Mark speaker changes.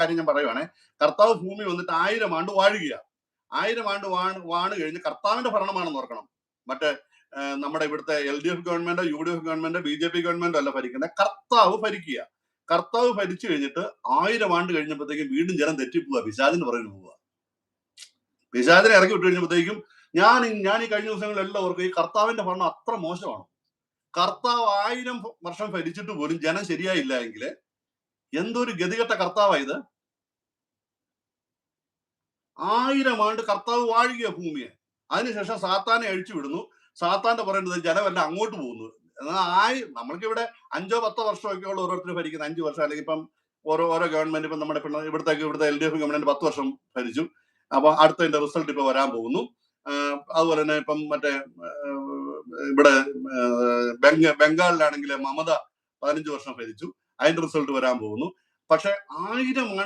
Speaker 1: കാര്യം ഞാൻ പറയുവാണേ. കർത്താവ് ഭൂമി വന്നിട്ട് 1000 ആണ്ട് വാഴുകയാ. 1000 ആണ്ട് വാണ് കഴിഞ്ഞ് കർത്താവിന്റെ ഭരണമാണെന്ന് ഓർക്കണം. മറ്റേ നമ്മുടെ ഇവിടുത്തെ LDF ഗവൺമെന്റോ UDF ഗവൺമെന്റോ BJP ഗവൺമെന്റോ അല്ല ഭരിക്കുന്നത്. കർത്താവ് ഭരിക്കുക. കർത്താവ് ഭരിച്ചു കഴിഞ്ഞിട്ട് 1000 ആണ്ട് കഴിഞ്ഞപ്പോഴത്തേക്കും വീണ്ടും ജനം തെറ്റിപ്പോവുക, പിശാചിന് പുറകിന് പോവുക. പിശാചിനെ ഇറക്കി വിട്ടു കഴിഞ്ഞപ്പോഴത്തേക്കും ഞാൻ ഈ കഴിഞ്ഞ ദിവസങ്ങളിലെല്ലാം ഓർക്കും, ഈ കർത്താവിന്റെ ഭരണം അത്ര മോശമാണ്. കർത്താവ് 1000 വർഷം ഭരിച്ചിട്ട് പോലും ജനം ശരിയായില്ല എങ്കിൽ എന്തൊരു ഗതികെട്ട കർത്താവായത്. 1000 ആണ്ട് കർത്താവ് വാഴുക ഭൂമിയെ. അതിനുശേഷം സാത്താനെ അഴിച്ചു വിടുന്നു. സാത്താന്റെ പറയുന്നത് ജനമെല്ലാം അങ്ങോട്ട് പോകുന്നു. നമ്മൾക്ക് ഇവിടെ 5-10 വർഷമൊക്കെ ഉള്ള ഓരോരുത്തർ ഭരിക്കുന്നത്. 5 വർഷം അല്ലെങ്കിൽ ഇപ്പം ഓരോ ഗവൺമെന്റ് ഇപ്പം നമ്മുടെ ഇവിടുത്തെ LDF ഗവൺമെന്റ് 10 വർഷം ഭരിച്ചു. അപ്പൊ അടുത്തതിന്റെ റിസൾട്ട് ഇപ്പൊ വരാൻ പോകുന്നു. അതുപോലെ തന്നെ ഇപ്പം മറ്റേ ഇവിടെ ബംഗാളിലാണെങ്കിൽ മമത 15 വർഷം ഭരിച്ചു. അതിന്റെ റിസൾട്ട് വരാൻ പോകുന്നു. പക്ഷെ 1000 ആണ്ട്